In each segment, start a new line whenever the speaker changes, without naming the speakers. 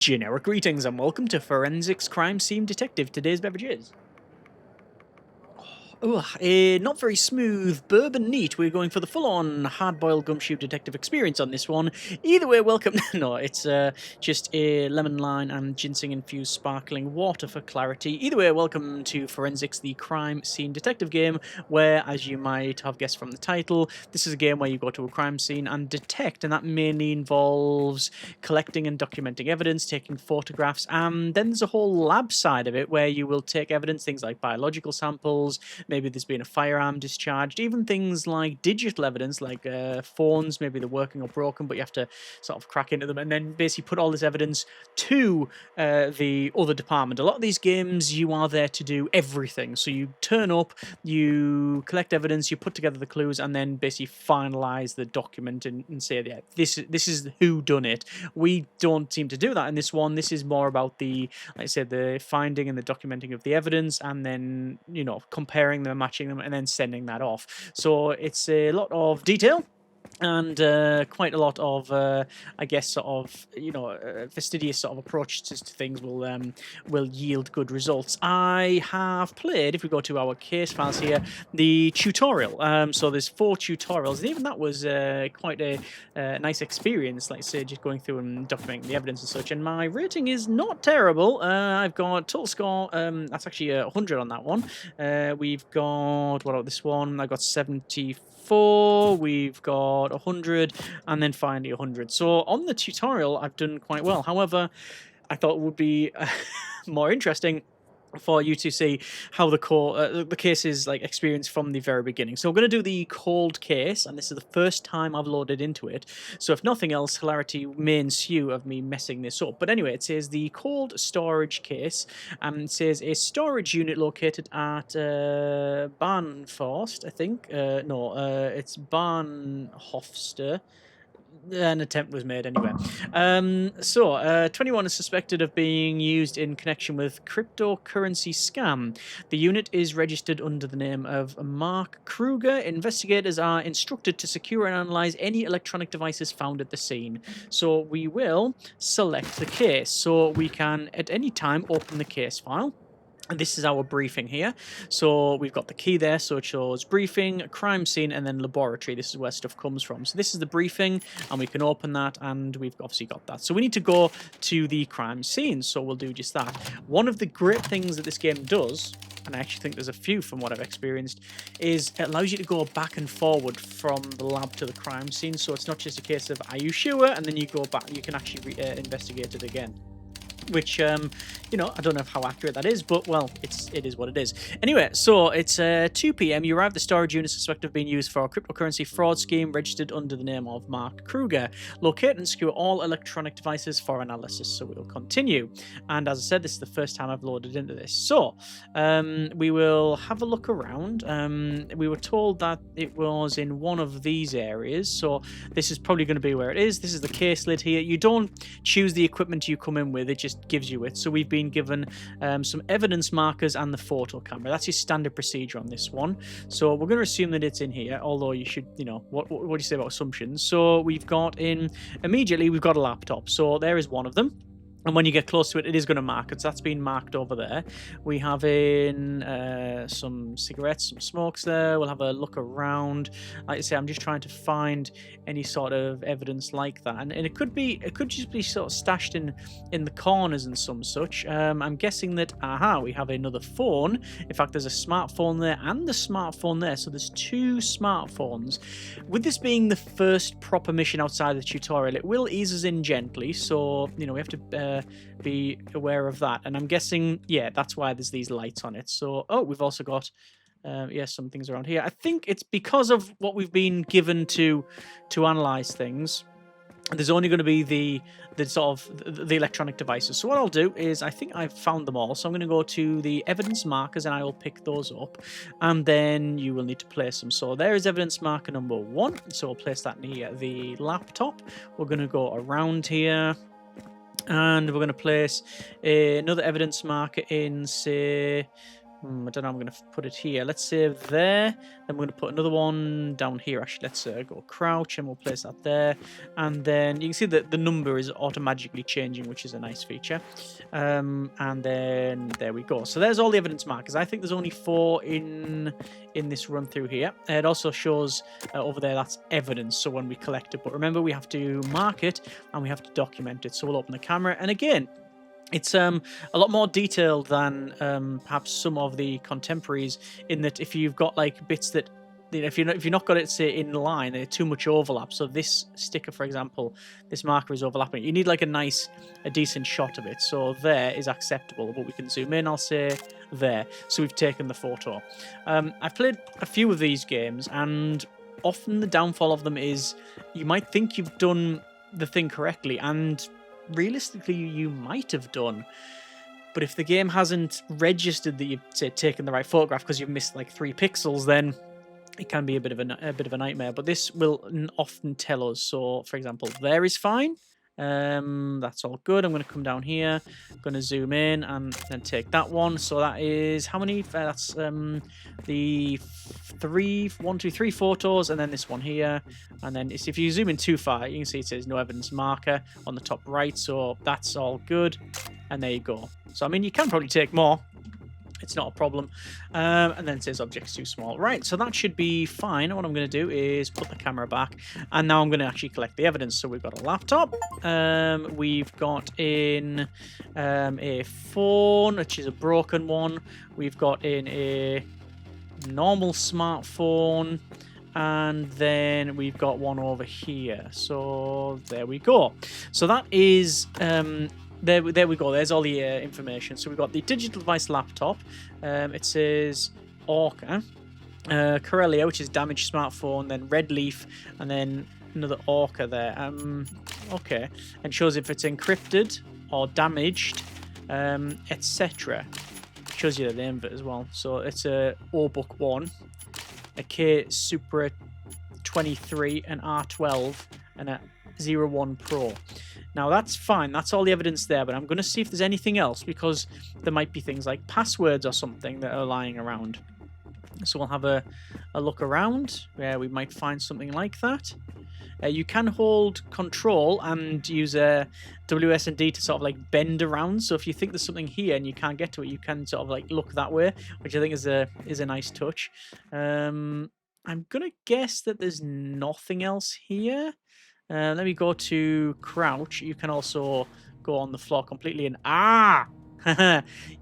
Generic greetings and welcome to Forensics Crime Scene Detective. Today's beverage is not very smooth, bourbon neat. We're going for the full-on hard-boiled gumshoe detective experience on this one. Either way, welcome. No, it's just a lemon lime and ginseng-infused sparkling water for clarity. Either way, welcome to Forensics, the crime scene detective game, where, as you might have guessed from the title, this is a game where you go to a crime scene and detect, and that mainly involves collecting and documenting evidence, taking photographs, and then there's a whole lab side of it where you will take evidence, things like biological samples. Maybe there's been a firearm discharged, even things like digital evidence, like phones, maybe they're working or broken, but you have to sort of crack into them and then basically put all this evidence to the other department. A lot of these games, you are there to do everything. So you turn up, you collect evidence, you put together the clues, and then basically finalize the document and say, yeah, this is who done it. We don't seem to do that in this one. This is more about the, like I said, the finding and the documenting of the evidence, and then, you know, comparing them, matching them, and then sending that off. So it's a lot of detail and quite a lot of, I guess, sort of, you know, fastidious sort of approach to things will yield good results. I have played, if we go to our case files here, the tutorial. So there's 4 tutorials, and even that was quite a nice experience, like I say, just going through and documenting the evidence and such. And my rating is not terrible. I've got total score, that's actually 100 on that one. We've got, what about this one? I got 74. We've got 100, and then finally 100. So on the tutorial, I've done quite well. However, I thought it would be more interesting for you to see how the case is like experienced from the very beginning. So we're going to do the cold case, and this is the first time I've loaded into it. So if nothing else, hilarity may ensue of me messing this up. But anyway, it says the cold storage case, and it says a storage unit located at Barnforst, I think. It's Barnhofster. An attempt was made anyway. 21 is suspected of being used in connection with cryptocurrency scam. The unit is registered under the name of Mark Kruger. Investigators are instructed to secure and analyze any electronic devices found at the scene. So we will select the case. So we can at any time open the case file. And this is our briefing here. So we've got the key there, so it shows briefing, crime scene, and then laboratory. This is where stuff comes from. So this is the briefing, and we can open that, and we've obviously got that. So we need to go to the crime scene, so we'll do just that. One of the great things that this game does, and I actually think there's a few from what I've experienced, is it allows you to go back and forward from the lab to the crime scene. So it's not just a case of, are you sure? And then you go back, you can actually investigate it again. Which, you know, I don't know how accurate that is, but, well, it is what it is. Anyway, so it's 2 p.m. You arrive at the storage unit suspected of being used for a cryptocurrency fraud scheme registered under the name of Mark Kruger. Locate and secure all electronic devices for analysis. So we'll continue. And as I said, this is the first time I've loaded into this. So we will have a look around. We were told that it was in one of these areas. So this is probably going to be where it is. This is the case lid here. You don't choose the equipment you come in with. It just gives you it. So we've been given some evidence markers and the photo camera. That's your standard procedure on this one. So we're going to assume that it's in here, although you should, you know, what do you say about assumptions? So we've got immediately we've got a laptop. So there is one of them. And when you get close to it, it is going to mark it. So that's been marked over there. We have in some cigarettes, some smokes there. We'll have a look around. Like I say, I'm just trying to find any sort of evidence like that. And it could just be sort of stashed in the corners and some such. I'm guessing that, we have another phone. In fact, there's a smartphone there and a smartphone there. So there's 2 smartphones. With this being the first proper mission outside the tutorial, it will ease us in gently. So, you know, we have to be aware of that. And I'm guessing, yeah, that's why there's these lights on it. So, we've also got, some things around here. I think it's because of what we've been given to analyze things. There's only going to be the sort of the electronic devices. So what I'll do is, I think I've found them all. So I'm going to go to the evidence markers and I will pick those up. And then you will need to place them. So there is evidence marker number 1. So I'll place that in here. The laptop. We're going to go around here. And we're going to place another evidence marker in, say, I don't know, I'm going to put it here. Let's say there. Then we're going to put another one down here. Actually, let's go crouch and we'll place that there. And then you can see that the number is automatically changing, which is a nice feature. And then there we go. So there's all the evidence markers. I think there's only 4 in this run through here. It also shows over there that's evidence, so when we collect it. But remember, we have to mark it and we have to document it. So we'll open the camera. And again, it's a lot more detailed than perhaps some of the contemporaries, in that if you've got like bits that, you know, if you're not got it, say, in line, there's too much overlap. So this sticker, for example, this marker is overlapping. You need like a decent shot of it. So there is acceptable, but we can zoom in. I'll say there. So we've taken the photo. I've played a few of these games, and often the downfall of them is you might think you've done the thing correctly, and realistically you might have done, but if the game hasn't registered that you've, say, taken the right photograph because you've missed like 3 pixels, then it can be a bit of a nightmare. But this will often tell us. So for example, there is fine. That's all good. I'm going to come down here, I'm going to zoom in and then take that one. So that is how many? That's the 3 photos, and then this one here. And then if you zoom in too far, you can see it says no evidence marker on the top right. So that's all good. And there you go. So I mean, you can probably take more. It's not a problem. And then it says objects too small. Right, so that should be fine. What I'm going to do is put the camera back. And now I'm going to actually collect the evidence. So we've got a laptop. We've got in a phone, which is a broken one. We've got in a normal smartphone. And then we've got one over here. So there we go. So that is... There we go. There's all the information. So we've got the digital device laptop. It says Orca. Corellia, which is damaged smartphone. Then Red Leaf. And then another Orca there. Okay. And shows if it's encrypted or damaged, etc. Shows you the name of it as well. So it's a O-Book 1, a K Supra 23, an R12, and a 01 Pro. Now that's fine, that's all the evidence there, but I'm going to see if there's anything else, because there might be things like passwords or something that are lying around. So we'll have a look around where we might find something like that. You can hold control and use a WSD to sort of like bend around. So if you think there's something here and you can't get to it, you can sort of like look that way, which I think is a nice touch. I'm gonna guess that there's nothing else here. Let me go to crouch. You can also go on the floor completely and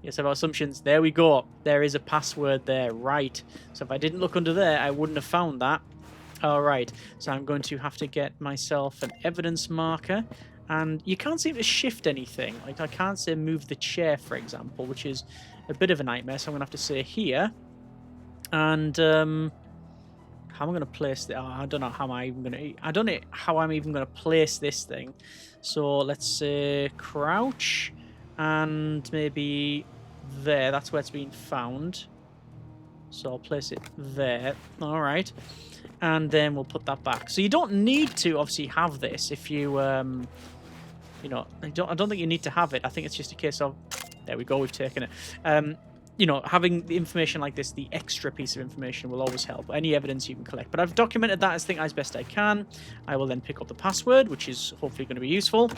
yes, about assumptions. There we go. There is a password there, right? So if I didn't look under there, I wouldn't have found that. All right, so I'm going to have to get myself an evidence marker, and you can't seem to shift anything. Like I can't say move the chair, for example, which is a bit of a nightmare. So I'm gonna have to say here, and how am I going to place this? Oh, I don't know how I don't know how I'm even going to place this thing. So let's say crouch, and maybe there. That's where it's been found. So I'll place it there. All right. And then we'll put that back. So you don't need to obviously have this if you, you know, I don't think you need to have it. I think it's just a case of, there we go, we've taken it. You know, having the information like this, the extra piece of information will always help. Any evidence you can collect. But I've documented that as best I can. I will then pick up the password, which is hopefully going to be useful.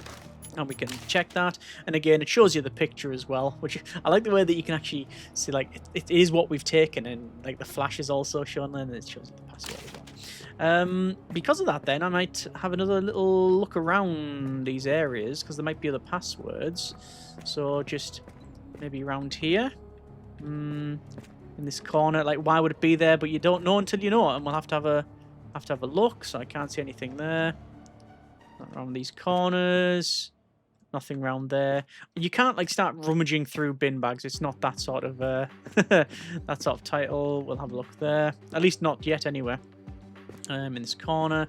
And we can check that. And again, it shows you the picture as well, which I like the way that you can actually see, like, it is what we've taken, and like the flash is also shown there, and it shows you the password as well. Because of that, then I might have another little look around these areas, because there might be other passwords. So just maybe around here, in this corner. Like, why would it be there? But you don't know until you know it, and we'll have to have a look. So I can't see anything there. Not around these corners. Nothing around there. You can't like start rummaging through bin bags. It's not that sort of that sort of title. We'll have a look there. At least not yet, anyway. In this corner.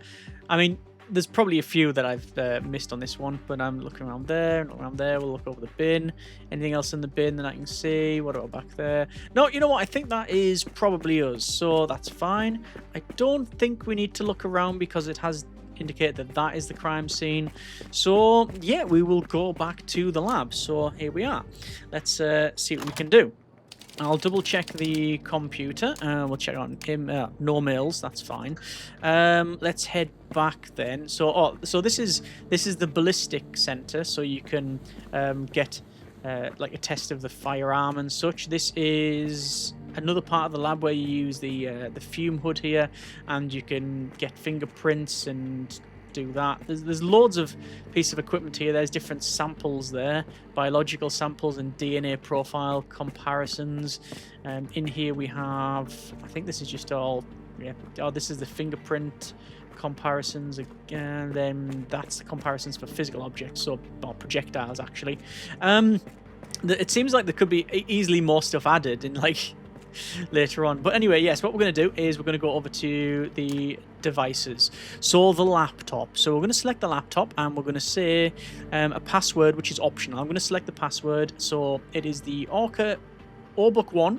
I mean, there's probably a few that I've missed on this one, but I'm looking around there, not around there. We'll look over the bin. Anything else in the bin that I can see? What about back there? No, you know what? I think that is probably us, so that's fine. I don't think we need to look around because it has indicate that is the crime scene. So yeah, we will go back to the lab. So here we are. Let's see what we can do. I'll double check the computer. We'll check on him. No mails. That's fine. Let's head back then. So, so this is the ballistic center. So you can get like a test of the firearm and such. This is another part of the lab where you use the fume hood here, and you can get fingerprints and do that. There's loads of pieces of equipment here. There's different samples there, biological samples and DNA profile comparisons. In here we have, I think this is just all, yeah. Oh, this is the fingerprint comparisons again. Then that's the comparisons for physical objects, so or projectiles actually. It seems like there could be easily more stuff added in like later on. But anyway, yes, what we're going to do is we're going to go over to the devices. So the laptop. So we're going to select the laptop and we're going to say a password, which is optional. I'm going to select the password. So it is the Orca Orbook 1,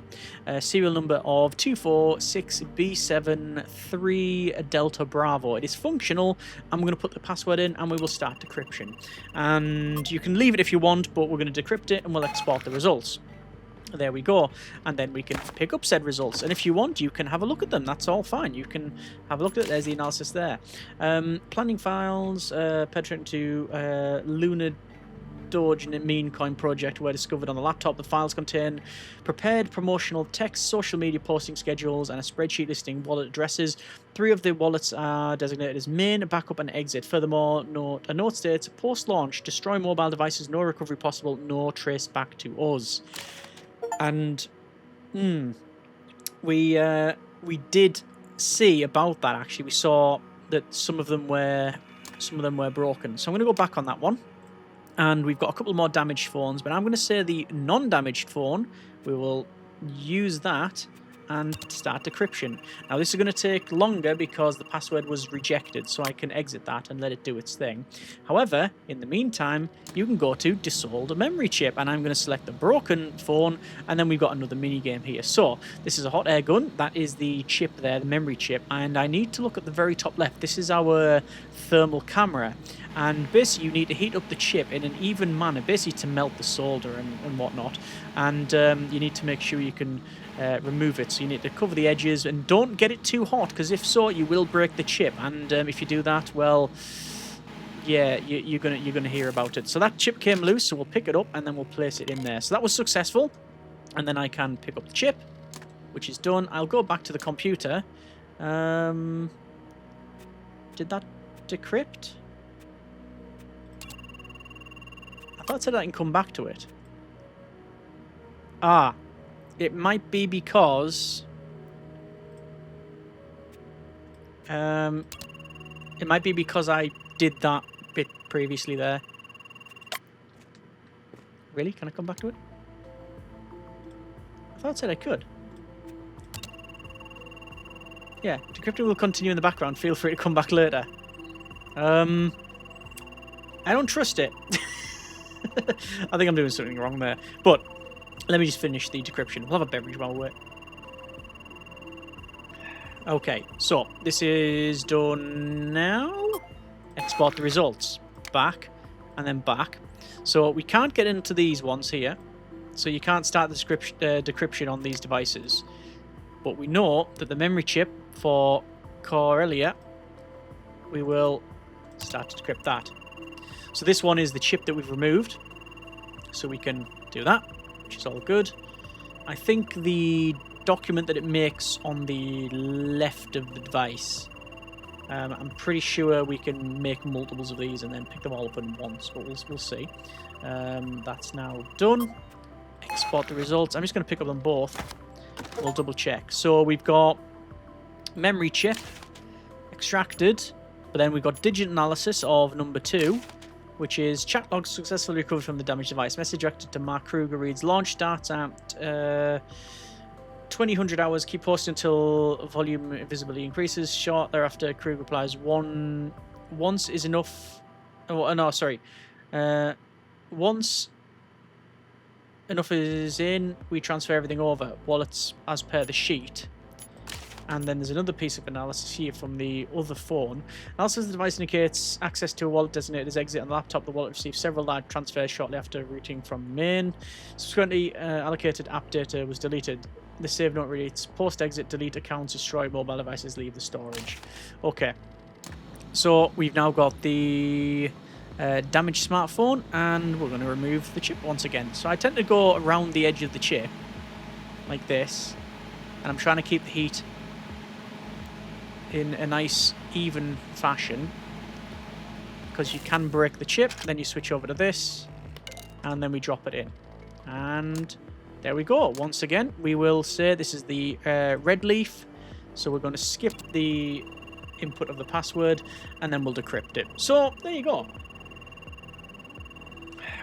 serial number of 246B73 Delta Bravo. It is functional. I'm going to put the password in and we will start decryption. And you can leave it if you want, but we're going to decrypt it and we'll export the results. There we go, and then we can pick up said results, and if you want you can have a look at them. That's all fine, you can have a look at it. There's the analysis there. Planning files pertinent to Lunar Doge Meme Coin project were discovered on the laptop. The files contain prepared promotional text, social media posting schedules, and a spreadsheet listing wallet addresses. 3 of the wallets are designated as main, backup, and exit. Furthermore, a note states, post-launch, destroy mobile devices, no recovery possible, no trace back to us. And we did see about that actually. We saw that some of them were broken. So I'm going to go back on that one, and we've got a couple more damaged phones. But I'm going to say the non-damaged phone. We will use that and start decryption. Now this is going to take longer because the password was rejected, so I can exit that and let it do its thing. However, in the meantime, you can go to dissolve a memory chip, and I'm going to select the broken phone, and then we've got another mini game here. So this is a hot air gun. That is the chip there, the memory chip, and I need to look at the very top left. This is our thermal camera. And basically you need to heat up the chip in an even manner, basically to melt the solder and whatnot. And you need to make sure you can remove it. So you need to cover the edges and don't get it too hot, because if so, you will break the chip. And if you do that, well, yeah, you're gonna hear about it. So that chip came loose, so we'll pick it up and then we'll place it in there. So that was successful. And then I can pick up the chip, which is done. I'll go back to the computer. Did that decrypt? I thought it said I can come back to it. Ah, it might be because I did that bit previously there. Really? Can I come back to it? I thought it said I could. Yeah, decrypting will continue in the background. Feel free to come back later. I don't trust it. I think I'm doing something wrong there. But let me just finish the decryption. We'll have a beverage while we're... Okay, so this is done now. Export the results. Back, and then back. So we can't get into these ones here. So you can't start the decryption on these devices. But we know that the memory chip for Corellia, we will start to decrypt that. So this one is the chip that we've removed. So we can do that, which is all good. I think the document that it makes on the left of the device, I'm pretty sure we can make multiples of these and then pick them all up in once, but we'll see. That's now done. Export the results. I'm just going to pick up them both. We'll double check. So we've got memory chip extracted, but then we've got digit analysis of number 2, which is chat logs successfully recovered from the damaged device. Message directed to Mark Kruger reads, launch starts at 2000 hours. Keep posting until volume visibly increases. Short thereafter, Kruger replies, once is enough. Oh, no, sorry. Once enough is in, we transfer everything over. Wallets as per the sheet. And then there's another piece of analysis here from the other phone. Analysis of the device indicates access to a wallet designated as exit on the laptop. The wallet received several large transfers shortly after routing from main. Subsequently, allocated app data was deleted. The save note reads, post-exit, delete accounts, destroy mobile devices, leave the storage. Okay. So we've now got the damaged smartphone, and we're going to remove the chip once again. So I tend to go around the edge of the chip, like this. And I'm trying to keep the heat in a nice even fashion, because you can break the chip, then you switch over to this, and then we drop it in, and there we go. Once again, we will say this is the red leaf, so we're going to skip the input of the password, and then we'll decrypt it. So there you go.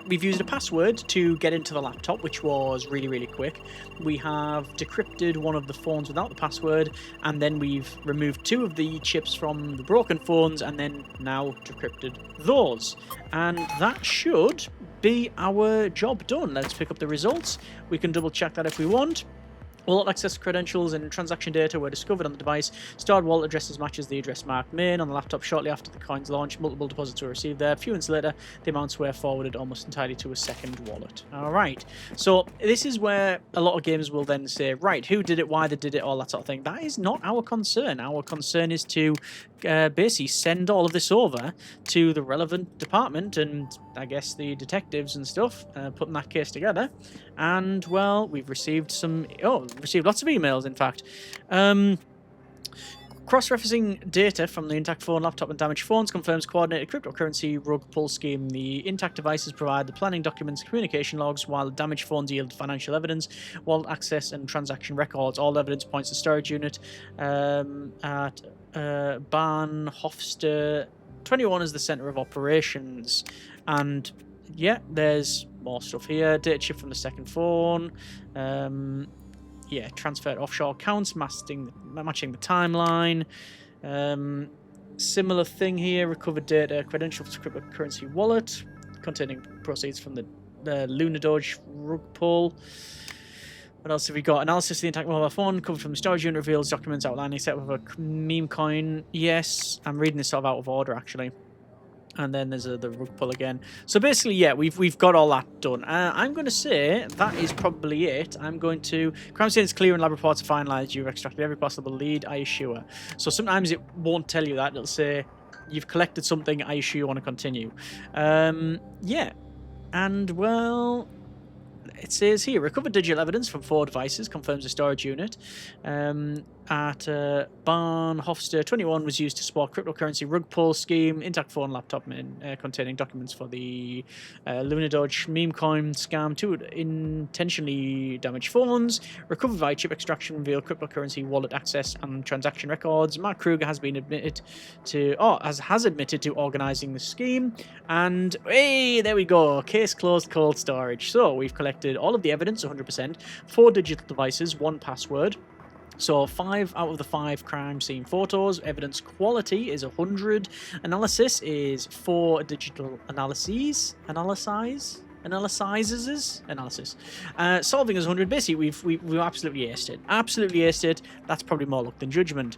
We've used a password to get into the laptop, which was really, really quick. We have decrypted one of the phones without the password, and then we've removed 2 of the chips from the broken phones, and then now decrypted those. And that should be our job done. Let's pick up the results. We can double check that if we want. Wallet access credentials and transaction data were discovered on the device. Stored wallet addresses matches the address marked main on the laptop shortly after the coin's launch. Multiple deposits were received there. A few minutes later, the amounts were forwarded almost entirely to a second wallet. Alright, so this is where a lot of gamers will then say, right, who did it, why they did it, all that sort of thing. That is not our concern. Our concern is to basically send all of this over to the relevant department and I guess the detectives and stuff, putting that case together. And, well, we've received received lots of emails, in fact. Cross-referencing data from the intact phone, laptop, and damaged phones confirms coordinated cryptocurrency rug pull scheme. The intact devices provide the planning documents, communication logs, while the damaged phones yield financial evidence, wallet access, and transaction records. All evidence points to storage unit at Bahnhofster 21 is the center of operations. And yeah, there's more stuff here. Data chip from the second phone. Yeah, transferred offshore accounts, matching the timeline. Similar thing here. Recovered data, credentials for cryptocurrency wallet containing proceeds from the Lunar Doge rug pull. What else have we got? Analysis of the intact mobile phone covered from the storage unit reveals documents outlining set of a meme coin. Yes, I'm reading this sort of out of order actually. And then there's the rug pull again. So basically, yeah, we've got all that done. I'm going to say that is probably it. I'm going to... Crime scene is clear and lab reports are finalised. You've extracted every possible lead, I assure. So sometimes it won't tell you that. It'll say, you've collected something, I assure you want to continue. Yeah. And, well... It says here, recovered digital evidence from 4 devices, confirms the storage unit at Bahnhofster 21 was used to support cryptocurrency rug pull scheme, intact phone laptop containing documents for the Lunar Doge meme coin scam, 2 intentionally damaged phones, recovered via chip extraction, revealed cryptocurrency wallet access and transaction records. Mark Kruger has been admitted to, has admitted to organising the scheme, and hey, there we go, case closed, cold storage. So we've collected all of the evidence, 100%, 4 digital devices, 1 password. So 5 out of the 5 crime scene photos. Evidence quality is 100. Analysis is 4 digital analyses. Analysis. Solving is 100. Basically, we've absolutely aced it. Absolutely aced it. That's probably more luck than judgment.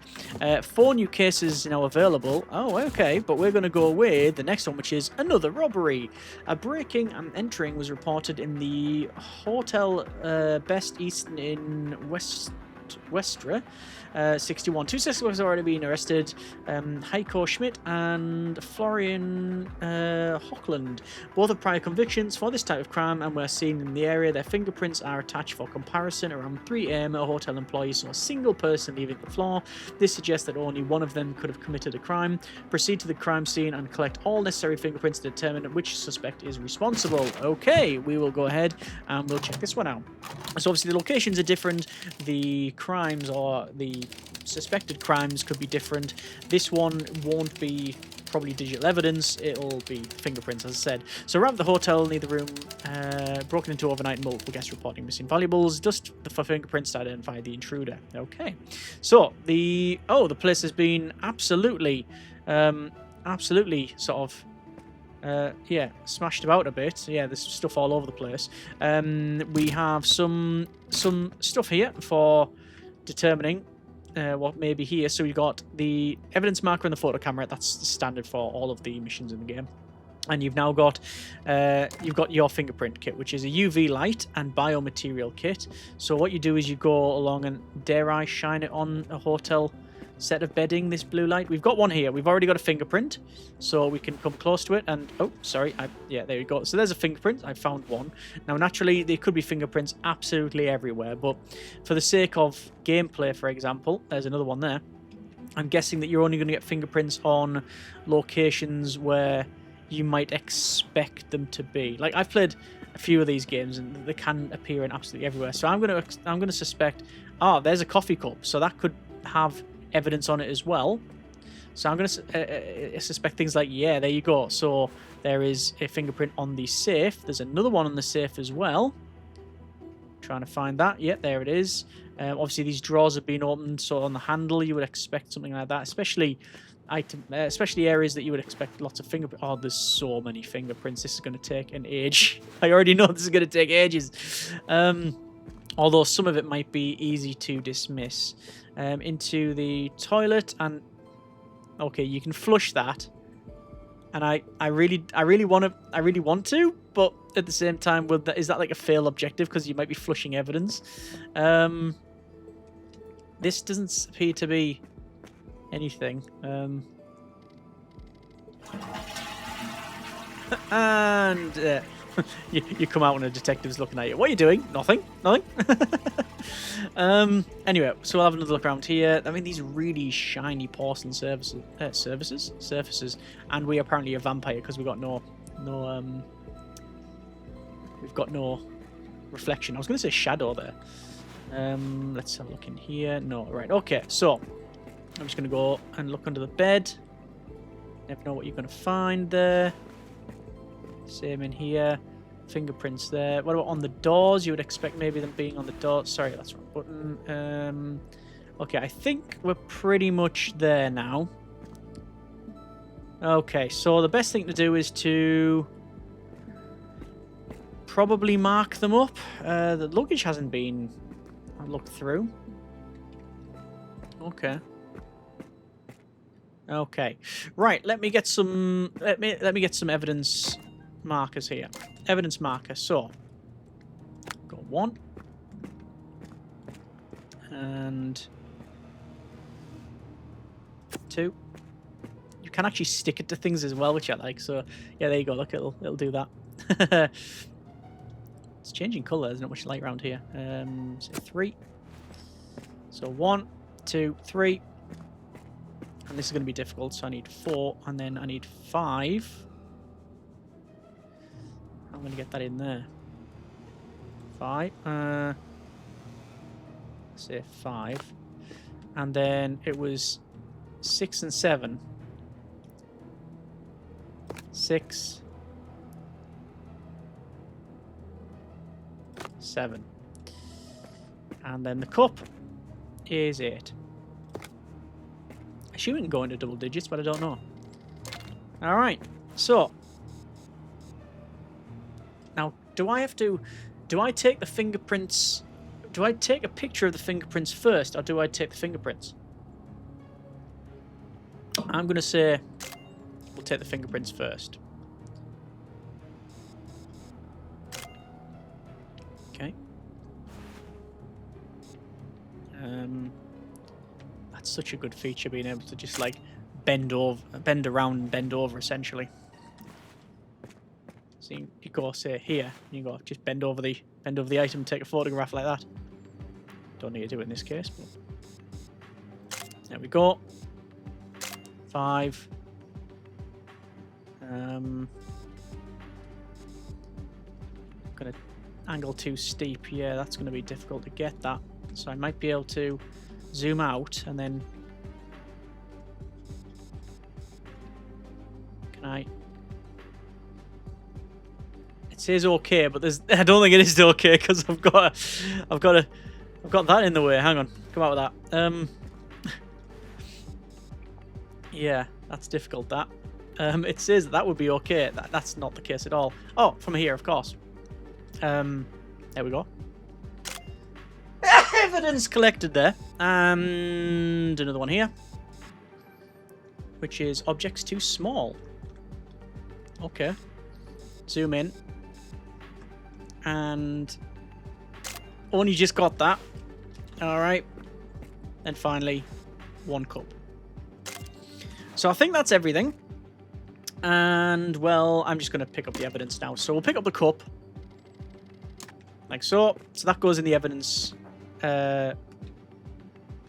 4 new cases now available. Oh, okay. But we're going to go away. The next one, which is another robbery. A breaking and entering was reported in the Hotel Best Eastern in Westra, 61. 2 suspects have already been arrested. Heiko Schmidt and Florian Hochland. Both have prior convictions for this type of crime and were seen in the area. Their fingerprints are attached for comparison. Around 3 a.m. a hotel employee saw a single person leaving the floor. This suggests that only one of them could have committed a crime. Proceed to the crime scene and collect all necessary fingerprints to determine which suspect is responsible. Okay, we will go ahead and we'll check this one out. So obviously the locations are different. The crimes or the suspected crimes could be different. This one won't be probably digital evidence, it'll be fingerprints, as I said. So around the hotel near the room, broken into overnight and multiple guests reporting missing valuables, just for fingerprints to identify the intruder. Okay, so the place has been absolutely sort of yeah, smashed about a bit. Yeah, there's stuff all over the place. We have some stuff here for determining what may be here. So you've got the evidence marker and the photo camera. That's standard for all of the missions in the game. And you've now got your fingerprint kit, which is a UV light and biomaterial kit. So what you do is you go along and, dare I shine it on a hotel set of bedding, this blue light. We've got one here. We've already got a fingerprint, so we can come close to it. And oh, sorry, yeah, there you go. So there's a fingerprint. I found one. Now, naturally, there could be fingerprints absolutely everywhere, but for the sake of gameplay, for example, there's another one there. I'm guessing that you're only going to get fingerprints on locations where you might expect them to be. Like, I've played a few of these games and they can appear in absolutely everywhere. So I'm gonna suspect, oh, there's a coffee cup, so that could have evidence on it as well. So I'm gonna suspect things like, yeah, there you go. So there is a fingerprint on the safe. There's another one on the safe as well. Trying to find that. Yeah, there it is. Obviously these drawers have been opened, so on the handle you would expect something like that, especially areas that you would expect lots of fingerprints. Oh, there's so many fingerprints. This is going to take an age. I already know this is going to take ages. Although some of it might be easy to dismiss. Into the toilet, and okay, you can flush that. And I really want to, but at the same time, is that like a fail objective because you might be flushing evidence? This doesn't appear to be anything. And you come out when a detective's looking at you. What are you doing? Nothing. Anyway, so we'll have another look around here. I mean, these really shiny porcelain surfaces, and we are apparently a vampire because we've got no reflection. I was going to say shadow there. Let's have a look in here. No, right. Okay, so I'm just going to go and look under the bed. Never know what you're going to find there. Same in here. Fingerprints there. What about on the doors? You would expect maybe them being on the door. Sorry, that's the wrong button. Okay, I think we're pretty much there now. Okay, so the best thing to do is to probably mark them up. The luggage hasn't been looked through. Okay. Okay. Right, let me get some evidence markers here. Evidence marker. So, got one. And two. You can actually stick it to things as well, which I like. So, yeah, there you go. Look, it'll do that. It's changing colour. There's not much light around here. So 3. So 1, 2, 3. And this is going to be difficult, so I need 4, and then I need 5. I'm going to get that in there. 5. Say 5. And then it was 6 and 7. 6. 7. And then the cup is 8. I assume it can go into double digits, but I don't know. Alright, so now do I take the fingerprints? Do I take a picture of the fingerprints first, or do I take the fingerprints? I'm going to say we'll take the fingerprints first. Okay. That's such a good feature, being able to just like bend around and bend over essentially. So you go say here, you go just bend over the item and take a photograph like that. Don't need to do it in this case, but there we go. 5. Gonna angle too steep. Yeah, that's gonna be difficult to get that. So I might be able to zoom out and then can I? It says okay, but I don't think it is okay because I've got that in the way. Hang on, come out with that. Yeah, that's difficult. That it says that would be okay. That's not the case at all. Oh, from here, of course. There we go. evidence collected there. And another one here. Which is objects too small. Okay. Zoom in. And only just got that. Alright. And finally, 1 cup. So I think that's everything. And, well, I'm just going to pick up the evidence now. So we'll pick up the cup. Like so. So that goes in the evidence. It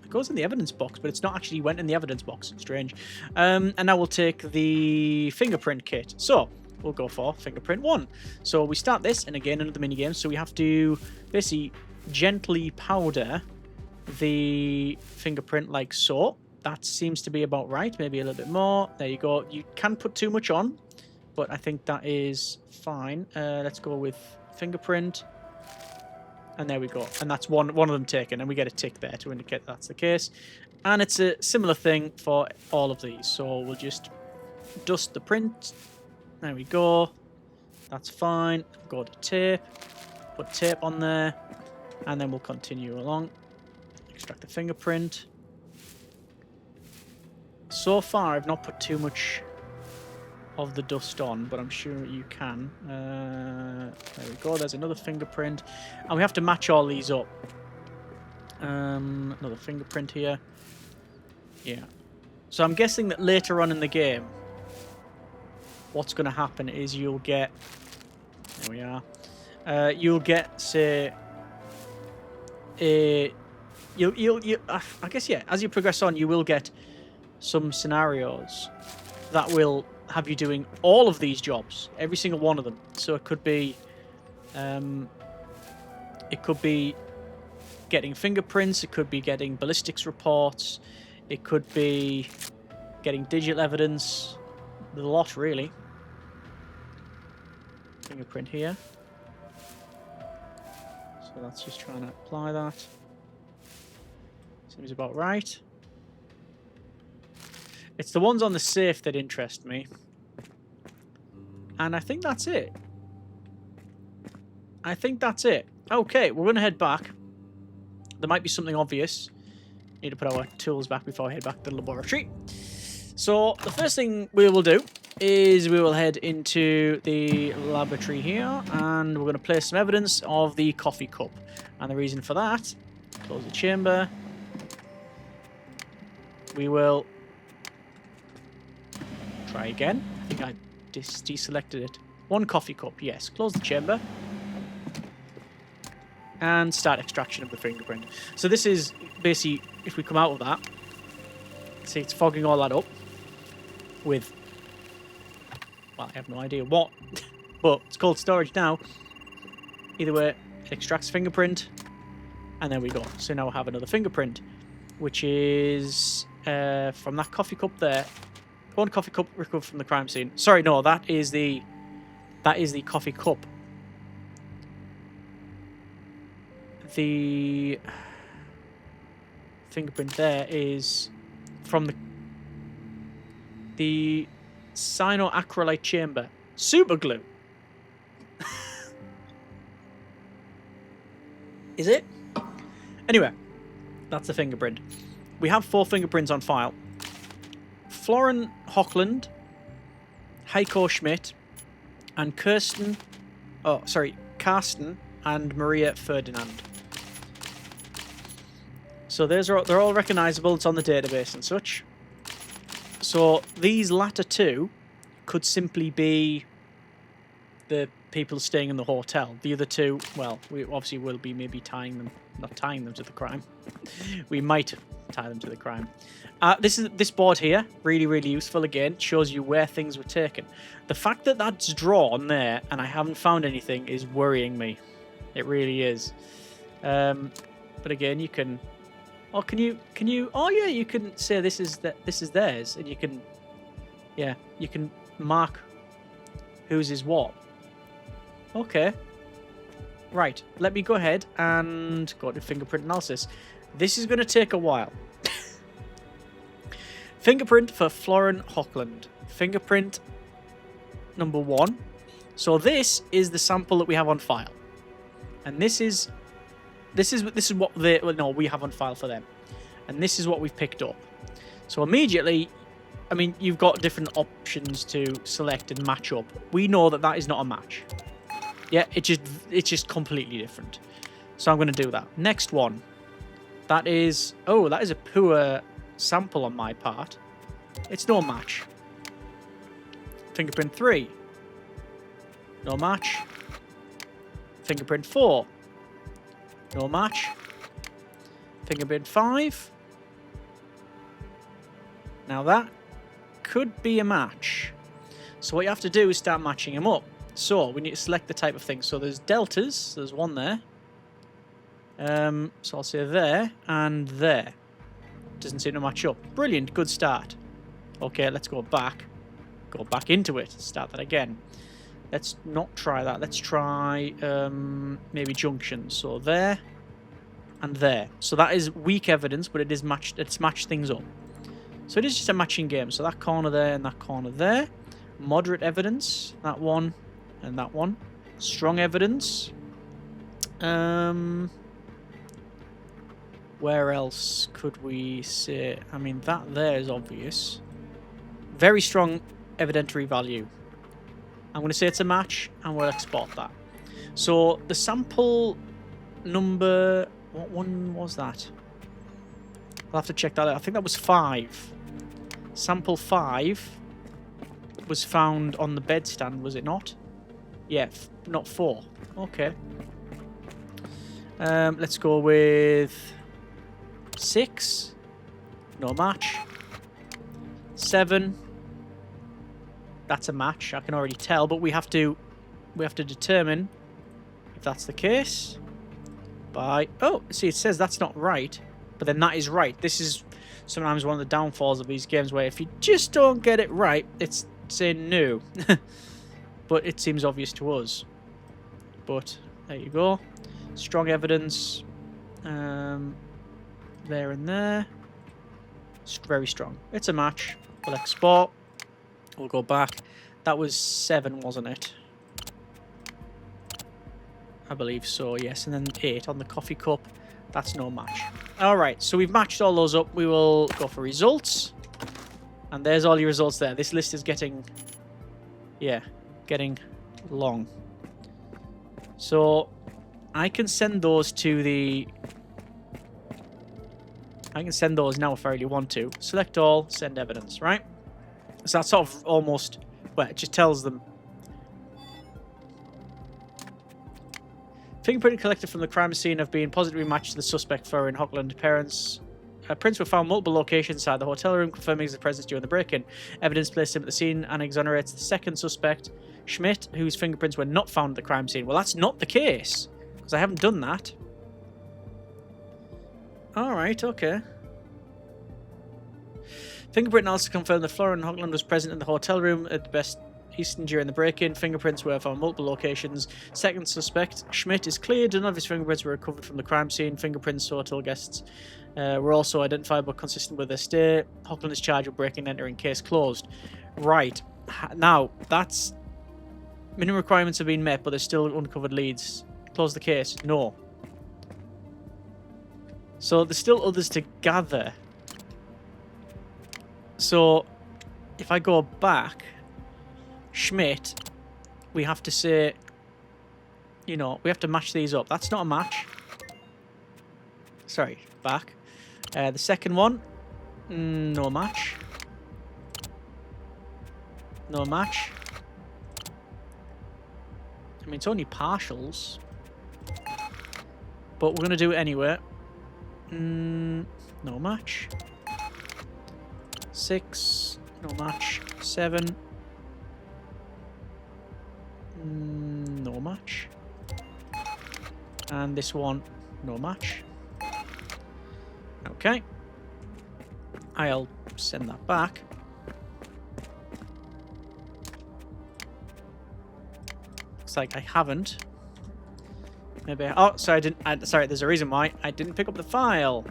goes in the evidence box, but it's not actually went in the evidence box. Strange. And now we'll take the fingerprint kit. So we'll go for fingerprint 1. So we start this, and again, another minigame. So we have to basically gently powder the fingerprint like so. That seems to be about right. Maybe a little bit more. There you go. You can put too much on, but I think that is fine. Let's go with fingerprint. And there we go. And that's one of them taken. And we get a tick there to indicate that's the case. And it's a similar thing for all of these. So we'll just dust the print. There we go. That's fine. Go to tape. Put tape on there. And then we'll continue along. Extract the fingerprint. So far, I've not put too much of the dust on, but I'm sure you can. There we go. There's another fingerprint. And we have to match all these up. Another fingerprint here. Yeah. So I'm guessing that later on in the game, what's going to happen is you'll get... There we are. You'll get, say... I guess, yeah, as you progress on, you will get some scenarios that will have you doing all of these jobs, every single one of them. So it could be getting fingerprints, it could be getting ballistics reports, it could be getting digital evidence, the lot really. Fingerprint here. So that's just trying to apply that. Seems about right. It's the ones on the safe that interest me. And I think that's it. Okay, we're going to head back. There might be something obvious. Need to put our tools back before I head back to the laboratory. So, the first thing we will do is we will head into the laboratory here. And we're going to place some evidence of the coffee cup. And the reason for that, close the chamber. We will... try again. I think I deselected it. 1 coffee cup, yes. Close the chamber. And start extraction of the fingerprint. So this is basically, if we come out of that, see it's fogging all that up with, well, I have no idea what, but it's called storage now. Either way, it extracts fingerprint, and there we go. So now we have another fingerprint, which is from that coffee cup there. 1 coffee cup recovered from the crime scene. Sorry, no, that is the coffee cup. The fingerprint there is from the cyanoacrylate chamber. Super glue. Is it? Anyway, that's the fingerprint. We have 4 fingerprints on file. Florin Hochland, Heiko Schmidt, and Karsten and Maria Ferdinand. So they're all recognizable. It's on the database and such. So these latter 2 could simply be the people staying in the hotel. The other 2, well, we obviously will be maybe not tying them to the crime. We might tie them to the crime. This board here, really, really useful. Again, shows you where things were taken. The fact that that's drawn there and I haven't found anything is worrying me. It really is. But again, you can. Oh, can you? Oh, yeah, you can say this is theirs, and you can. Yeah, you can mark whose is what. Okay. Right. Let me go ahead and go to fingerprint analysis. This is going to take a while. Fingerprint for Florin Hochland. Fingerprint number 1. So this is the sample that we have on file. And this is this is what they, well, no, we have on file for them, and this is what we've picked up. So immediately, I mean, you've got different options to select and match up. We know that that is not a match. Yeah, it's just completely different. So I'm going to do that. Next one. That is, oh, that is a poor sample on my part. It's no match. Fingerprint 3. No match. Fingerprint 4. No match. Fingerprint 5. Now that could be a match. So what you have to do is start matching them up. So we need to select the type of thing. So there's deltas. There's one there. So I'll say there and there. Doesn't seem to match up. Brilliant. Good start. Okay, let's go back. Go back into it. Start that again. Let's not try that. Let's try maybe junctions. So there and there. So that is weak evidence, but it is matched. It's matched things up. So it is just a matching game. So that corner there and that corner there. Moderate evidence. That one and that one. Strong evidence. Where else could we say? I mean, that there is obvious. Very strong evidentiary value. I'm going to say it's a match, and we'll export that. So the sample number, what one was that? I'll have to check that out. I think that was 5. Sample 5 was found on the bedstand, was it not? Yeah, not 4. Okay. Let's go with 6. No match. 7. That's a match. I can already tell, but we have to determine if that's the case by, oh, see, it says that's not right, but then that is right. This is sometimes one of the downfalls of these games, where if you just don't get it right, it's saying no. But it seems obvious to us. But there you go. Strong evidence. There and there. It's very strong. It's a match. We'll export. We'll go back. That was 7, wasn't it? I believe so, yes. And then 8 on the coffee cup. That's no match. Alright, so we've matched all those up. We will go for results. And there's all your results there. This list is getting... yeah, getting long. So, I can send those to the... I can send those now if I really want to. Select all, send evidence, right? So that's sort of almost... well, it just tells them... Fingerprint collected from the crime scene have been positively matched to the suspect for in Hochland. Parents... prints were found multiple locations inside the hotel room, confirming his presence during the break-in. Evidence placed him at the scene and exonerates the second suspect, Schmidt, whose fingerprints were not found at the crime scene. Well, that's not the case, because I haven't done that. Alright, okay. Fingerprint analysis confirmed that Florian Hochland was present in the hotel room at the Best Eastern during the break-in. Fingerprints were found multiple locations. Second suspect, Schmidt, is cleared. None of his fingerprints were recovered from the crime scene. Fingerprints hotel guests were also identified but consistent with their stay. Hochland is charged with breaking and entering. Case closed. Right. Now, that's... minimum requirements have been met, but there's still uncovered leads. Close the case. No. So there's still others to gather. So if I go back, Schmidt, we have to say, you know, we have to match these up. That's not a match. Sorry, back. The second one, no match. No match. I mean, it's only partials, but we're going to do it anyway. No match. 6, no match. 7, no match. And this one, no match. Okay. I'll send that back. Looks like I haven't. Maybe oh, sorry, I didn't. Sorry, there's a reason why I didn't pick up the file.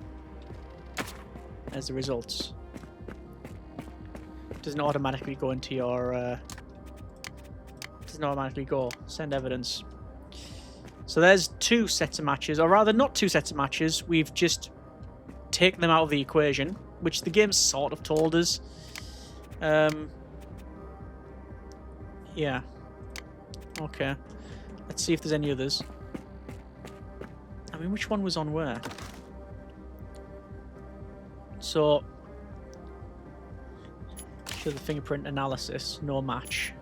There's the results. Doesn't automatically go into your. Doesn't automatically go. Send evidence. So there's 2 sets of matches, or rather not 2 sets of matches. We've just taken them out of the equation, which the game sort of told us. Yeah. Okay. Let's see if there's any others. I mean, which one was on where? So, show the fingerprint analysis. No match.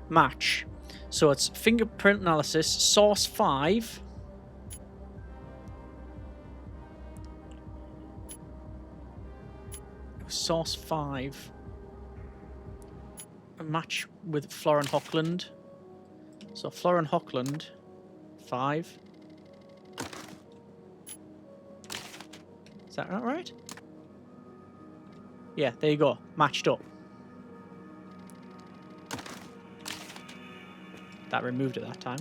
Match. So it's fingerprint analysis, source 5. Source 5. A match with Florian Hochland. So Florian Hochland, 5. Is that not right? Yeah, there you go. Matched up. That removed it that time.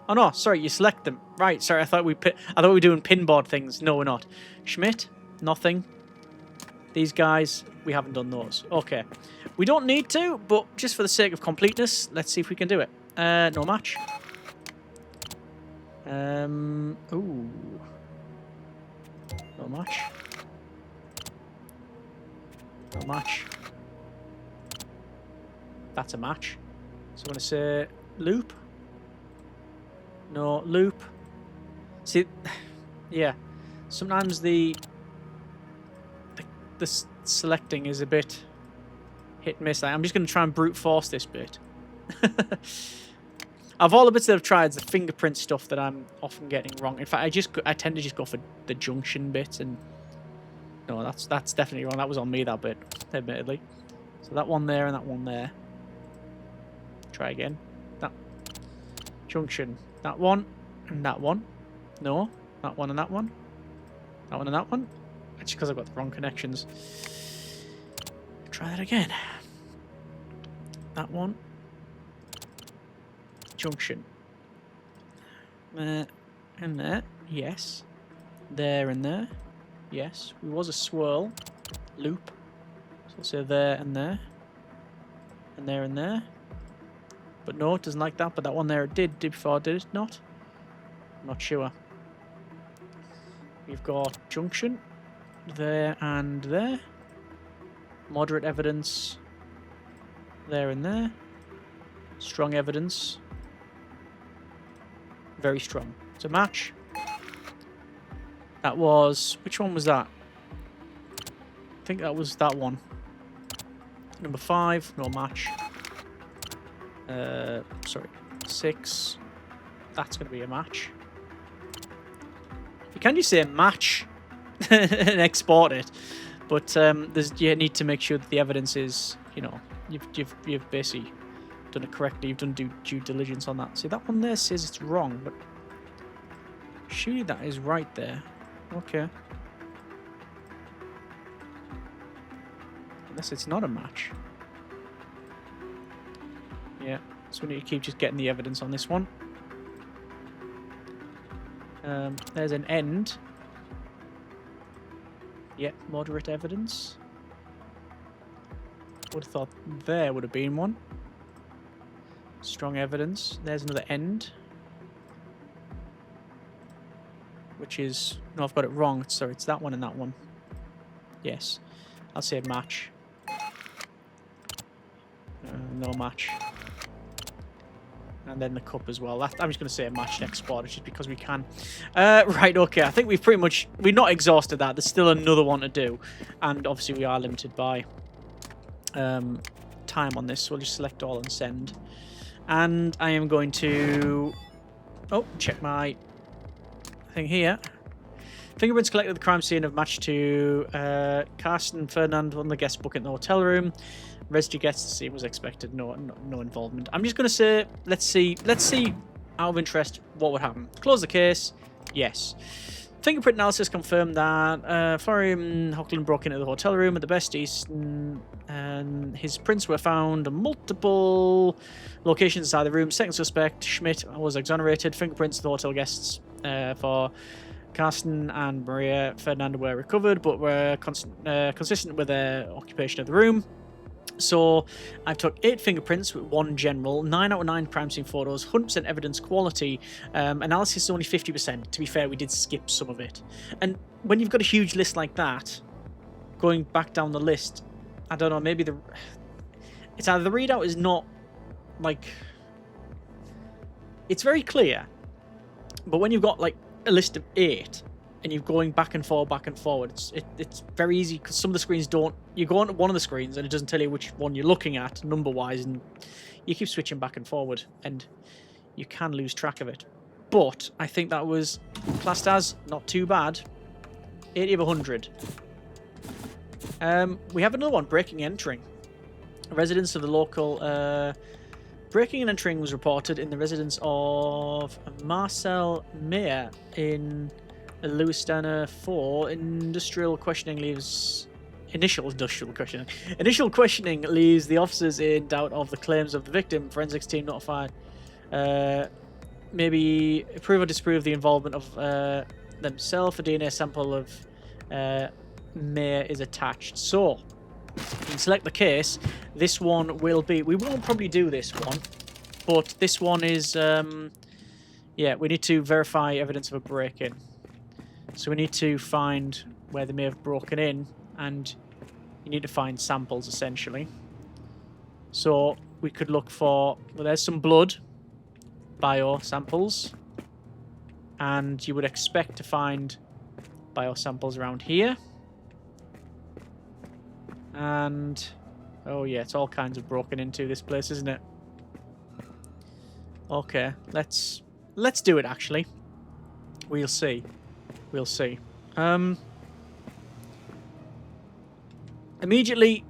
Oh no, sorry, you select them. Right, sorry, I thought we were doing pinboard things. No, we're not. Schmidt, nothing. These guys, we haven't done those. Okay. We don't need to, but just for the sake of completeness, let's see if we can do it. No match. Ooh. No match. No match. That's a match. So I'm going to say loop. No, loop. See, yeah. Sometimes the selecting is a bit hit and miss. I'm just going to try and brute force this bit. Of all the bits that I've tried, it's the fingerprint stuff that I'm often getting wrong. In fact, I tend to just go for the junction bit, and no, that's definitely wrong. That was on me, that bit, admittedly. So that one there and that one there. Try again. That junction. That one and that one. No, that one and that one. That one and that one. It's because I've got the wrong connections. Try that again. That one. Junction. There and there. Yes. There and there. Yes. There was a swirl. Loop. So I'll say there and there. And there and there. But no, it doesn't like that. But that one there it did before, did it not? I'm not sure. We've got junction. There and there. Moderate evidence. There and there. Strong evidence. Very strong. It's a match. That was... Which one was that? I think that was that one. Number 5. No match. Sorry. 6. That's going to be a match. You can just say match and export it. But you need to make sure that the evidence is, you know, you've basically done it correctly. You've done due diligence on that. See, that one there says it's wrong, but surely that is right there. Okay. Unless it's not a match. Yeah, so we need to keep just getting the evidence on this one. There's an end. Yep, moderate evidence. Would have thought there would have been one. Strong evidence. There's another end. Which is... No, I've got it wrong. Sorry, it's that one and that one. Yes. I'll say match. No match. And then the cup as well. I'm just going to say match and export, just because we can. Right, okay. I think we've not exhausted that. There's still another one to do. And obviously we are limited by time on this. So we'll just select all and send. And I am going to... Oh, check my thing here. Fingerprints collected at the crime scene have matched to Carsten Ferdinand on the guest book in the hotel room. Residue gets to see was expected. No involvement. I'm just going to say, let's see, out of interest, what would happen. Close the case. Yes. Fingerprint analysis confirmed that Florian Hochland broke into the hotel room at the Best East, and his prints were found at multiple locations inside the room. Second suspect, Schmidt, was exonerated. Fingerprints of the hotel guests for Carsten and Maria Ferdinand were recovered, but were consistent with their occupation of the room. So I've took 8 fingerprints with 1 general, 9 out of 9 crime scene photos, 100% evidence quality. Analysis is only 50%. To be fair, we did skip some of it. And when you've got a huge list like that, going back down the list, I don't know, maybe it's either the readout is not, like, it's very clear, but when you've got, like, a list of 8, and you're going back and forward, it's very easy, because some of the screens don't, you go onto one of the screens, and it doesn't tell you which one you're looking at, number-wise, and you keep switching back and forward, and you can lose track of it. But I think that was classed as not too bad. 80 of 100. We have another one, breaking and entering. A residence of the local... breaking and entering was reported in the residence of Marcel Mayer in Louisiana 4. Initial questioning leaves the officers in doubt of the claims of the victim. Forensics team notified. Maybe prove or disprove the involvement of themselves. A DNA sample of Mayer is attached. So, you can select the case. This one will be... We won't probably do this one, but this one is... yeah, we need to verify evidence of a break-in. So we need to find where they may have broken in, and you need to find samples, essentially. So we could look for... Well, there's some blood, bio samples, and you would expect to find bio samples around here. And... Oh yeah, it's all kinds of broken into this place, isn't it? Okay, let's do it, actually. We'll see. We'll see. Immediately,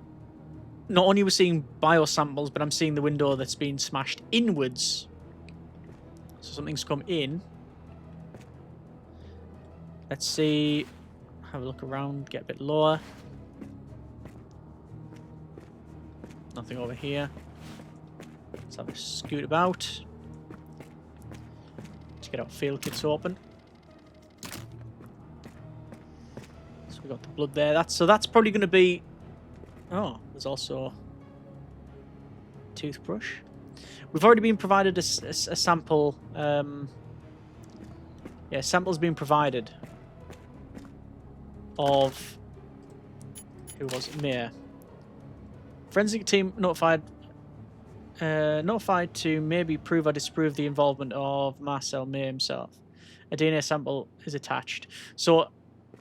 not only we're seeing biosamples, but I'm seeing the window that's been smashed inwards. So something's come in. Let's see. Have a look around, get a bit lower. Nothing over here. Let's have a scoot about. Let's get our field kits open. So we got the blood there. So that's probably going to be... Oh, there's also a toothbrush. We've already been provided a sample. Yeah, sample's been provided of... Who was it? Mayer. Forensic team notified to maybe prove or disprove the involvement of Marcel Mayer himself. A DNA sample is attached. So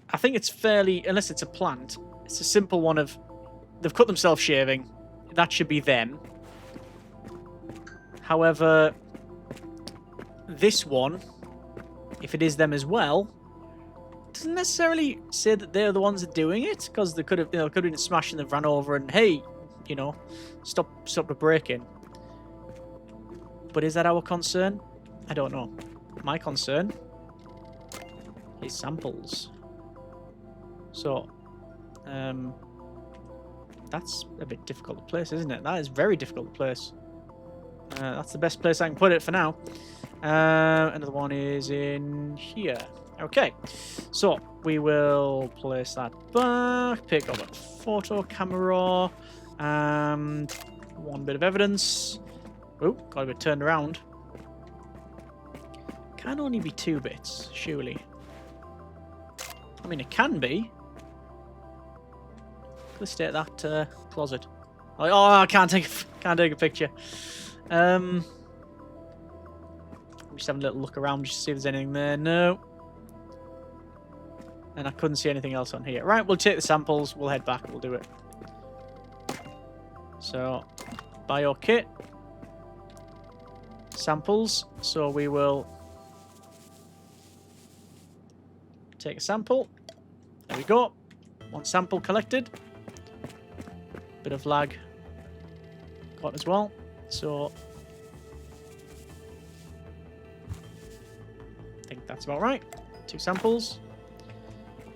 I think it's fairly, unless it's a plant, it's a simple one of they've cut themselves shaving. That should be them. However, this one, if it is them as well, doesn't necessarily say that they're the ones that are doing it, because they could have, could have been smashing, they've ran over and hey, stop the break-in. But is that our concern? I don't know. My concern is samples. So, that's a bit difficult to place, isn't it? That is very difficult to place. That's the best place I can put it for now. Another one is in here. Okay, so we will place that back, pick up a photo camera, and one bit of evidence. Oh, got a bit turned around. Can only be 2 bits, surely. I mean, it can be. Let's stay at that closet. Oh, I can't take a picture. I'm just having a little look around just to see if there's anything there. No. And I couldn't see anything else on here. Right, we'll take the samples. We'll head back. We'll do it. So, bio kit. Samples. So we will take a sample. There we go. 1 sample collected. Bit of lag got as well. So I think that's about right. 2 samples.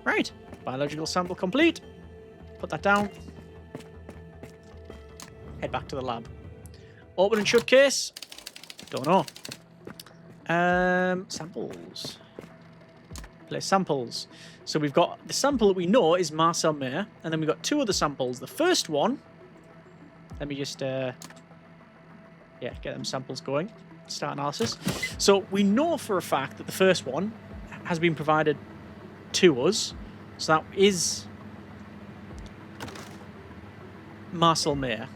Right. Biological sample complete. Put that down. Head back to the lab. Open and shut case. Don't know. Samples. Place samples. So we've got the sample that we know is Marcel Mayer, and then we've got 2 other samples. The first one Let me just, yeah, get them samples going. Start analysis. So we know for a fact that the first one has been provided to us. So that is Marcel Mayer.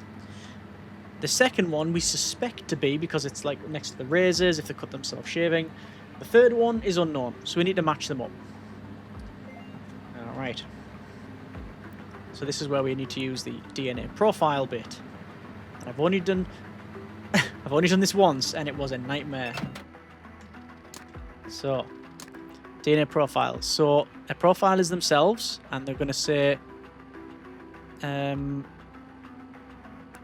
The second one we suspect to be, because it's like next to the razors, if they cut themselves shaving. The third one is unknown, so we need to match them up. Alright. So this is where we need to use the DNA profile bit. And I've only done this once, and it was a nightmare. So, DNA profiles. So, a profile is themselves, and they're going to say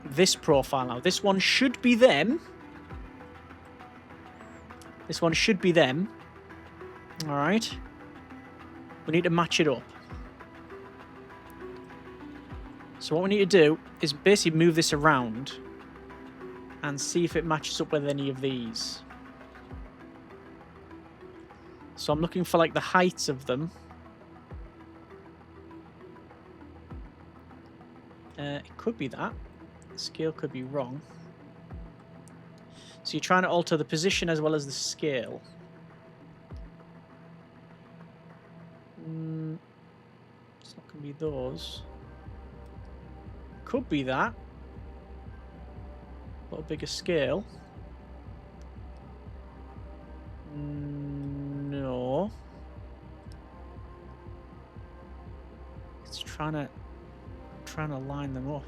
this profile. Now, this one should be them. This one should be them. Alright. We need to match it up. So what we need to do is basically move this around and see if it matches up with any of these. So I'm looking for like the heights of them. It could be that. The scale could be wrong. So you're trying to alter the position as well as the scale. It's not going to be those. Could be that. But a bigger scale. No. It's trying to line them up.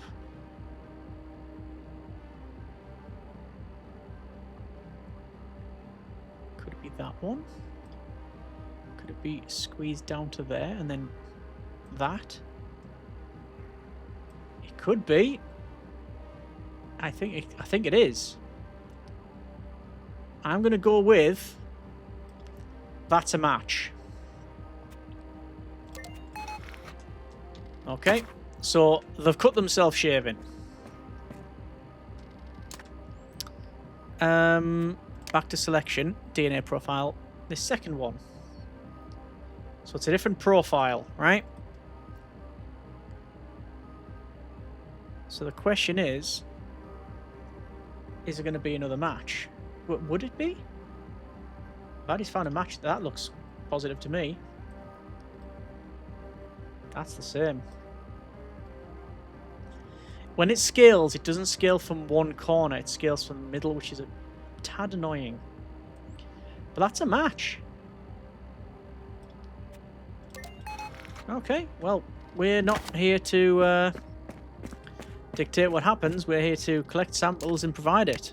Could it be that one? Could it be squeezed down to there and then that? It could be. I think it is. I'm going to go with that's a match. Okay, so they've cut themselves shaving. Back to selection, DNA profile. This second one. So it's a different profile, right? So the question is there going to be another match? Would it be? Paddy's found a match that looks positive to me. That's the same. When it scales, it doesn't scale from one corner. It scales from the middle, which is a tad annoying. But that's a match. Okay, well, we're not here to dictate what happens. We're here to collect samples and provide it.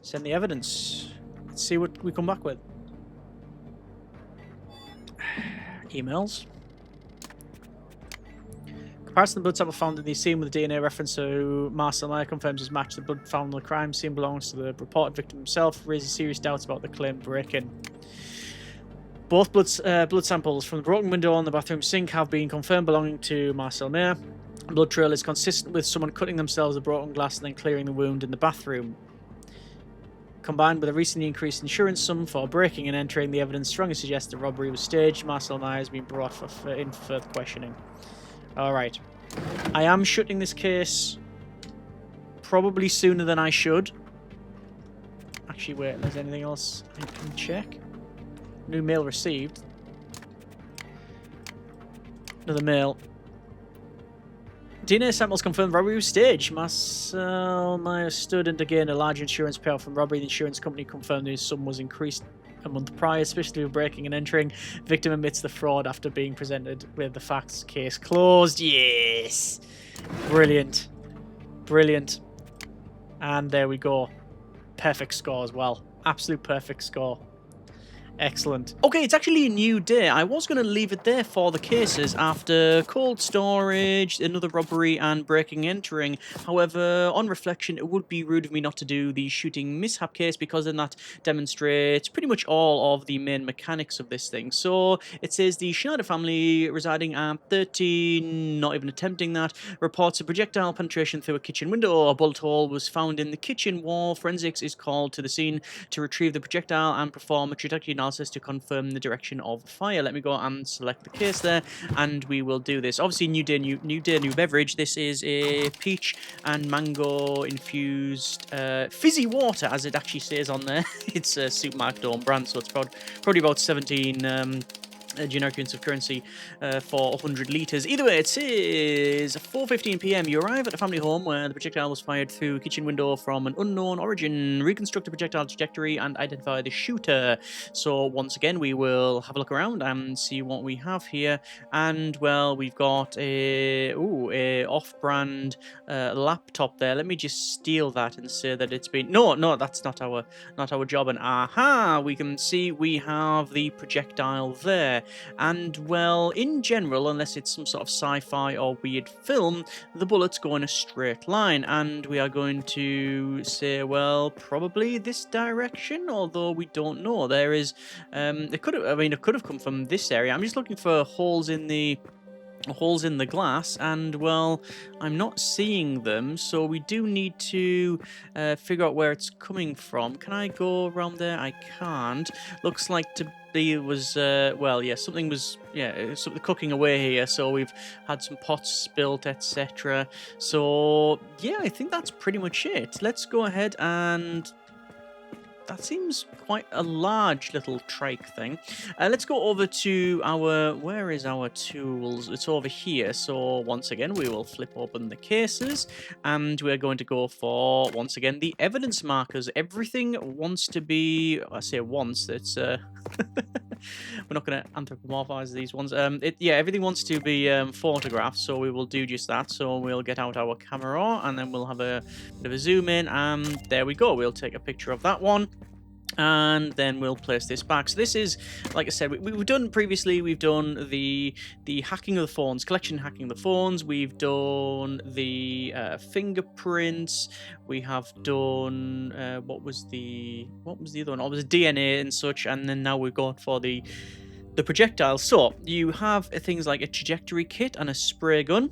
Send the evidence. Let's see what we come back with. Emails. Comparison of the blood sample found in the scene with the DNA reference to Marcel Mayer confirms his match. The blood found on the crime scene belongs to the reported victim himself, raises serious doubts about the claimed break-in. Both blood samples from the broken window on the bathroom sink have been confirmed belonging to Marcel Mayer. The blood trail is consistent with someone cutting themselves with broken glass and then clearing the wound in the bathroom. Combined with a recently increased insurance sum for breaking and entering, the evidence strongly suggests the robbery was staged. Marcel Mayer has been brought in for further questioning. Alright. I am shutting this case probably sooner than I should. Actually, wait, there's anything else I can check? New mail received. Another mail. DNA samples confirmed robbery was staged. Marcel Mayer stood and to gain a large insurance payout from robbery. The insurance company confirmed his sum was increased a month prior, especially with breaking and entering. Victim admits the fraud after being presented with the facts. Case closed. Yes! Brilliant. Brilliant. And there we go. Perfect score as well. Absolute perfect score. Excellent. Okay, it's actually a new day. I was going to leave it there for the cases after cold storage, another robbery, and breaking and entering. However, on reflection, it would be rude of me not to do the shooting mishap case because then that demonstrates pretty much all of the main mechanics of this thing. So it says the Schneider family residing at 13, not even attempting that, reports a projectile penetration through a kitchen window. A bullet hole was found in the kitchen wall. Forensics is called to the scene to retrieve the projectile and perform a trajectory analysis analysis to confirm the direction of the fire. Let me go and select the case there, and we will do this. Obviously, new day, new beverage. This is a peach and mango infused fizzy water, as it actually says on there. It's a Supermarket Dome brand, so it's probably about 17 generic units of currency for 100 litres. Either way, it says 4:15 p.m. You arrive at a family home where the projectile was fired through a kitchen window from an unknown origin. Reconstruct the projectile trajectory and identify the shooter. So once again, we will have a look around and see what we have here. And well, we've got a off-brand laptop there. Let me just steal that and say that it's been no, that's not our job. And aha, we can see we have the projectile there. And, well, in general, unless it's some sort of sci-fi or weird film, the bullets go in a straight line, and we are going to say, well, probably this direction, although we don't know. There is, it could have come from this area. I'm just looking for holes in the glass, and well, I'm not seeing them, so we do need to figure out where it's coming from. Can I go around there? I can't. Looks like it was something cooking away here, so we've had some pots spilt, etc. So yeah, I think that's pretty much it. Let's go ahead, and that seems quite a large little trike thing. Let's go over to where is our tools? It's over here. So once again, we will flip open the cases, and we're going to go for, once again, the evidence markers. Everything wants to be, I say once, it's we're not going to anthropomorphize these ones. Everything wants to be photographed, so we will do just that. So we'll get out our camera, and then we'll have a bit of a zoom in, and there we go. We'll take a picture of that one, and then we'll place this back. So this is, like I said, we've done previously. We've done the hacking of the phones, collection hacking of the phones. We've done the fingerprints. We have done what was the other one? Oh, it was DNA and such. And then now we're going for the projectile. So you have things like a trajectory kit and a spray gun.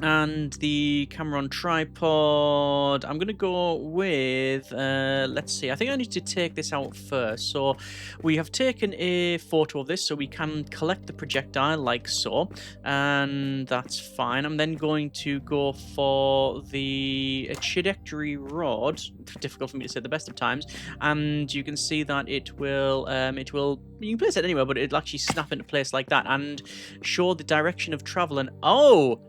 And the camera on tripod, I'm going to go with, let's see, I think I need to take this out first. So we have taken a photo of this so we can collect the projectile like so, and that's fine. I'm then going to go for the trajectory rod, difficult for me to say at the best of times, and you can see that it will, you can place it anywhere, but it'll actually snap into place like that and show the direction of travel. And oh,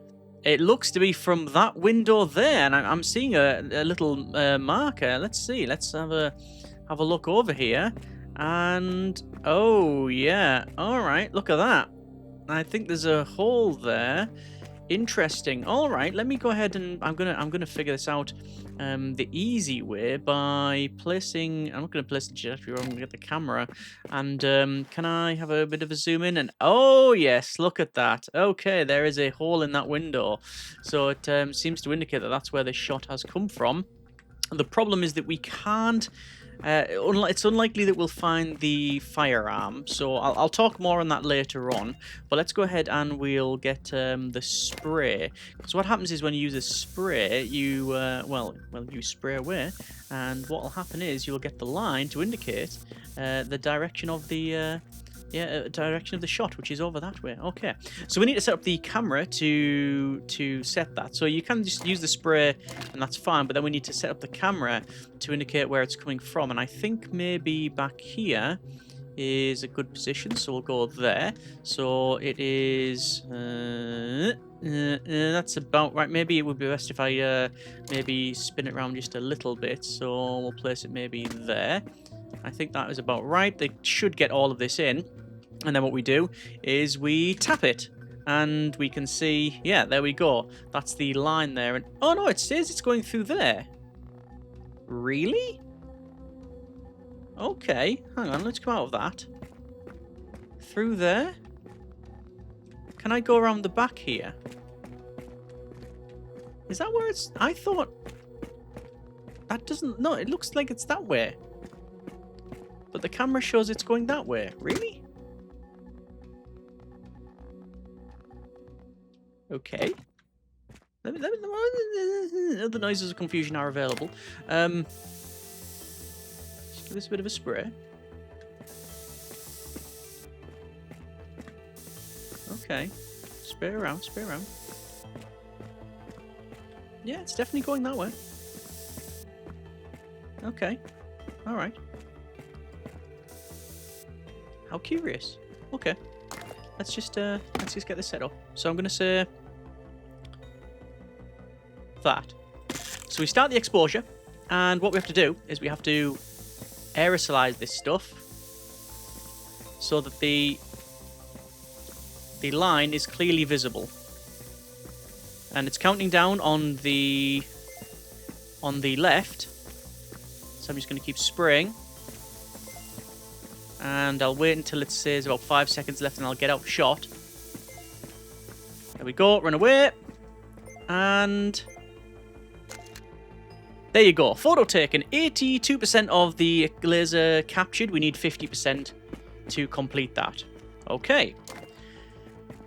it looks to be from that window there, and I'm seeing a little marker. Let's see. Let's have a look over here, and oh yeah, all right. Look at that. I think there's a hole there. Interesting. All right, let me go ahead and I'm gonna figure this out the easy way by placing. I'm not gonna place the trajectory. I'm gonna get the camera, and can I have a bit of a zoom in? And oh yes, look at that. Okay, there is a hole in that window, so it seems to indicate that that's where the shot has come from. The problem is that we can't. It's unlikely that we'll find the firearm, so I'll talk more on that later on. But let's go ahead and we'll get the spray. Because what happens is when you use a spray, you you spray away, and what will happen is you'll get the line to indicate the direction of the direction of the shot, which is over that way. Okay, so we need to set up the camera to set that. So you can just use the spray and that's fine, but then we need to set up the camera to indicate where it's coming from, and I think maybe back here is a good position, so we'll go there. So it is that's about right. Maybe it would be best if I maybe spin it around just a little bit, so we'll place it maybe there. I think that is about right. They should get all of this in. And then what we do is we tap it. And we can see, yeah, there we go. That's the line there. And oh no, it says it's going through there. Really? Okay, hang on, let's come out of that. Through there? Can I go around the back here? Is that where it's... I thought... That doesn't... No, it looks like it's that way. But the camera shows it's going that way. Really? Okay. Other noises of confusion are available. Just give this a bit of a spray. Okay. Spin around, spin around. Yeah, it's definitely going that way. Okay. Alright. How curious. Okay. Let's just get this set up. So I'm gonna say that. So we start the exposure, and what we have to do is we have to aerosolize this stuff so that the line is clearly visible. And it's counting down on the left. So I'm just going to keep spraying. And I'll wait until it says about 5 seconds left, and I'll get out the shot. There we go, run away. And there you go. Photo taken. 82% of the laser captured. We need 50% to complete that. Okay.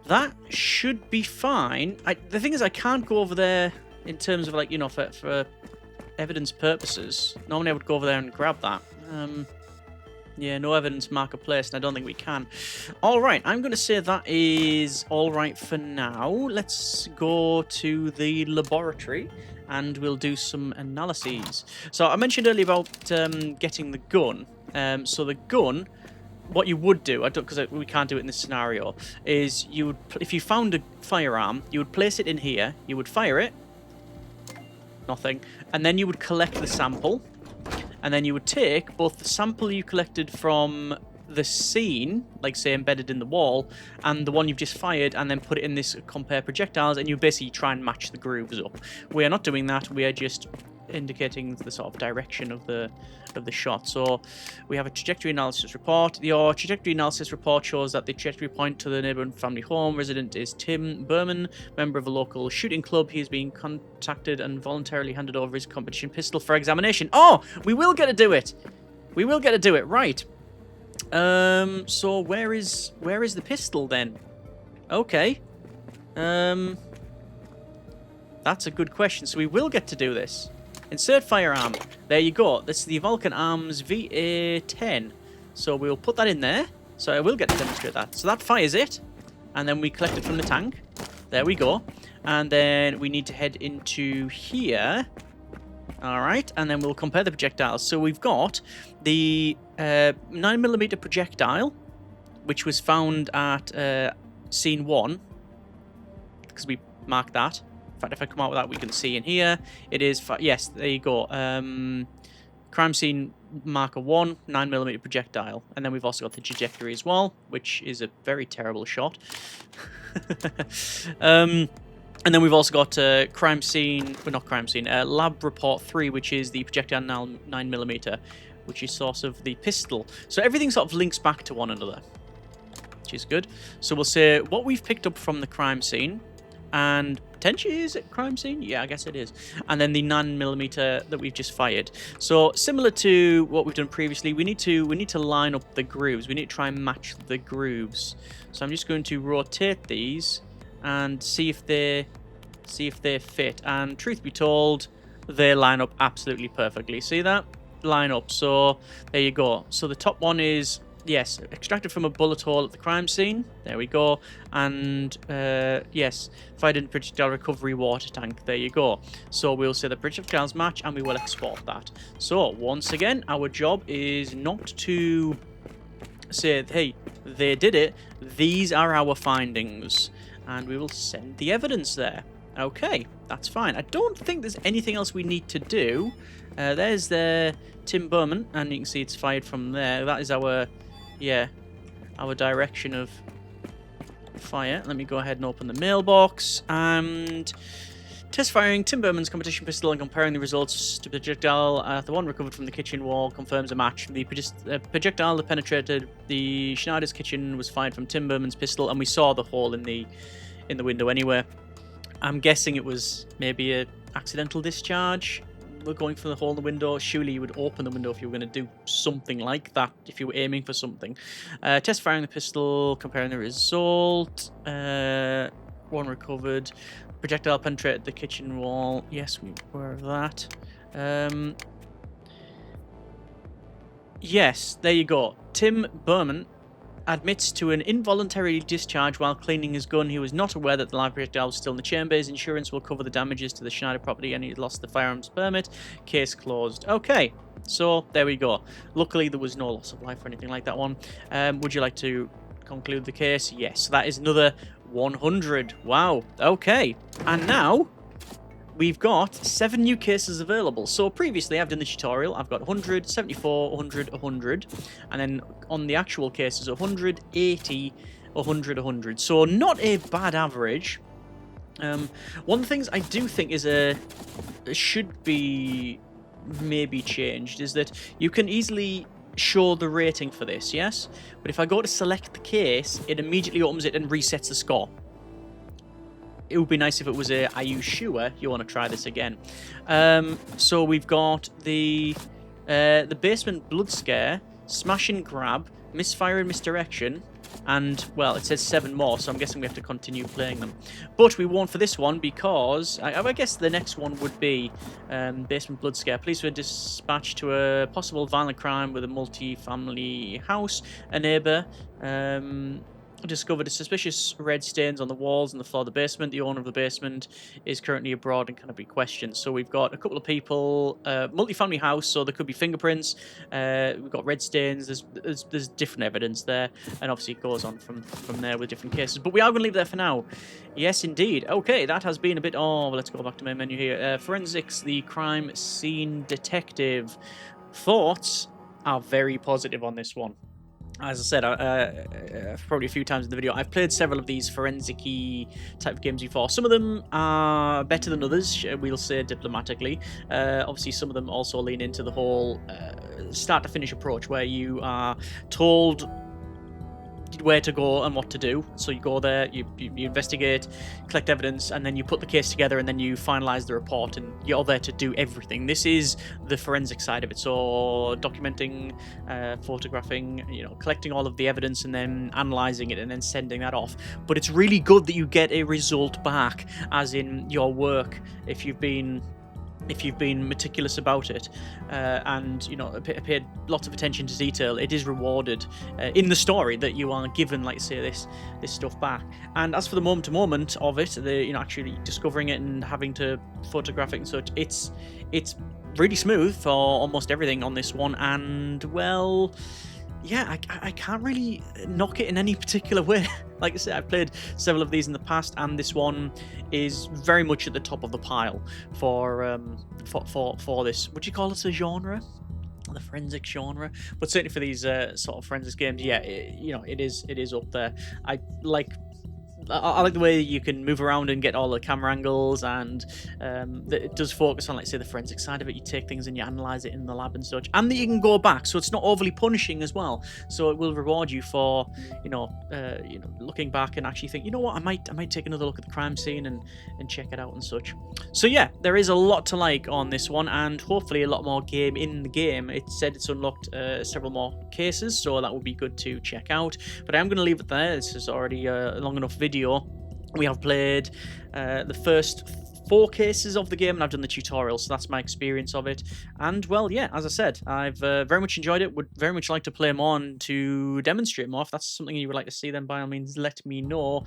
That should be fine. The thing is, I can't go over there in terms of, like, you know, for evidence purposes. Normally I would go over there and grab that. Yeah, no evidence marker placed, and I don't think we can. Alright, I'm going to say that is alright for now. Let's go to the laboratory, and we'll do some analyses. So I mentioned earlier about getting the gun. So the gun... What you would do, because we can't do it in this scenario, is you would, if you found a firearm, you would place it in here, you would fire it, nothing, and then you would collect the sample, and then you would take both the sample you collected from the scene, like say embedded in the wall, and the one you've just fired, and then put it in this compare projectiles, and you basically try and match the grooves up. We are not doing that, we are just indicating the sort of direction of the shot. So we have a trajectory analysis report. Your trajectory analysis report shows that the trajectory point to the neighboring family home resident is Tim Berman, member of a local shooting club. He is being contacted and voluntarily handed over his competition pistol for examination. Oh, we will get to do it. We will get to do it. Right. So where is the pistol then? Okay. That's a good question. So we will get to do this. Insert firearm. There you go. This is the Vulcan Arms VA-10. So we'll put that in there. So I will get to demonstrate that. So that fires it. And then we collect it from the tank. There we go. And then we need to head into here. Alright. And then we'll compare the projectiles. So we've got the 9mm projectile, which was found at scene 1. Because we marked that. In fact, if I come out with that, we can see in here. It is... Yes, there you go. Crime scene marker 1, 9mm projectile. And then we've also got the trajectory as well, which is a very terrible shot. And then we've also got crime scene... Well, not crime scene. Lab report 3, which is the projectile 9mm, which is source of the pistol. So everything sort of links back to one another, which is good. So we'll say what we've picked up from the crime scene, and potentially, is it crime scene? Yeah, I guess it is. And then the 9mm that we've just fired. So similar to what we've done previously, we need to line up the grooves. We need to try and match the grooves. So I'm just going to rotate these and see if they fit. And truth be told, they line up absolutely perfectly. See that? Line up. So there you go. So the top one is... Yes, extracted from a bullet hole at the crime scene. There we go. And, yes, fired in projectile recovery water tank. There you go. So we'll say the projectiles match, and we will export that. So, once again, our job is not to say, hey, they did it. These are our findings. And we will send the evidence there. Okay, that's fine. I don't think there's anything else we need to do. There's the Tim Berman, and you can see it's fired from there. That is our... Yeah, our direction of fire. Let me go ahead and open the mailbox. And test firing Tim Berman's competition pistol and comparing the results to projectile. The one recovered from the kitchen wall confirms a match. The projectile that penetrated the Schneider's kitchen was fired from Tim Berman's pistol, and we saw the hole in the window anyway. I'm guessing it was maybe a accidental discharge. We're going for the hole in the window. Surely you would open the window if you were going to do something like that, if you were aiming for something. Test firing the pistol, comparing the result. One recovered. Projectile penetrated the kitchen wall. Yes, we were of that. Yes, there you go. Tim Berman admits to an involuntary discharge while cleaning his gun. He was not aware that the live projectile was still in the chamber. His insurance will cover the damages to the Schneider property and he lost the firearms permit. Case closed. Okay, so there we go. Luckily, there was no loss of life or anything like that one. Would you like to conclude the case? Yes, that is another 100. Wow, okay. And now we've got 7 new cases available. So previously I've done the tutorial. I've got 100, 74, 100, 100. And then on the actual cases, 100, 80, 100, 100. So not a bad average. One of the things I do think is should be maybe changed is that you can easily show the rating for this, yes? But if I go to select the case, it immediately opens it and resets the score. It would be nice if it was are you sure you want to try this again? So we've got the basement blood scare, smash and grab, misfire and misdirection, and, well, it says 7 more, so I'm guessing we have to continue playing them. But we won't for this one because I guess the next one would be basement blood scare. Police were dispatched to a possible violent crime with a multi-family house. A neighbour discovered a suspicious red stains on the walls and the floor of the basement. The owner of the basement is currently abroad and cannot be questioned. So we've got a couple of people, multi-family house, so there could be fingerprints. We've got red stains. There's different evidence there, and obviously it goes on from there with different cases. But we are going to leave it there for now. Yes, indeed. Okay, that has been a bit. Oh, well, let's go back to my menu here. Forensics, the crime scene detective. Thoughts are very positive on this one. As I said, probably a few times in the video, I've played several of these forensic-y type of games before. Some of them are better than others, we'll say diplomatically. Obviously, some of them also lean into the whole start-to-finish approach, where you are told where to go and what to do. So you go there, you investigate, collect evidence, and then you put the case together, and then you finalize the report, and you're there to do everything. This is the forensic side of it. So documenting, photographing, collecting all of the evidence, and then analyzing it, and then sending that off. But it's really good that you get a result back, as in your work, if you've been meticulous about it, and paid lots of attention to detail, it is rewarded in the story that you are given, like say, this stuff back. And as for the moment of it, actually discovering it and having to photograph it and such, it's really smooth for almost everything on this one. And, well, yeah, I can't really knock it in any particular way. Like I said, I've played several of these in the past, and this one is very much at the top of the pile for this. Would you call it a genre? The forensic genre? But certainly for these sort of forensics games, yeah, it is up there. I like the way you can move around and get all the camera angles, and it does focus on, like, say, the forensic side of it. You take things and you analyze it in the lab and such, and that you can go back, so it's not overly punishing as well. So it will reward you for looking back and actually think, you know what, I might take another look at the crime scene and check it out and such. So yeah, there is a lot to like on this one, and hopefully a lot more game in the game. It said it's unlocked several more cases, so that would be good to check out. But I am going to leave it there. This is already a long enough video. We have played the first 4 cases of the game, and I've done the tutorial, so that's my experience of it. And, well, yeah, as I said, I've very much enjoyed it. Would very much like to play more and to demonstrate more. If that's something you would like to see, then by all means let me know.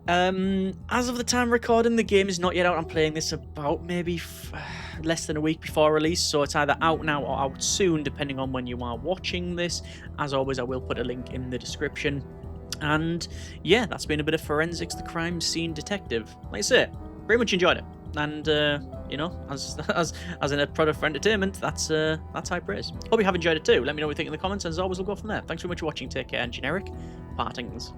As of the time recording, the game is not yet out. I'm playing this about maybe less than a week before release, so it's either out now or out soon, depending on when you are watching this. As always, I will put a link in the description. And yeah, that's been a bit of Forensics, the crime scene detective. Like I say, very much enjoyed it. And as a product for entertainment, that's high praise. Hope you have enjoyed it too. Let me know what you think in the comments, and as always, we'll go from there. Thanks very much for watching. Take care, and generic partings.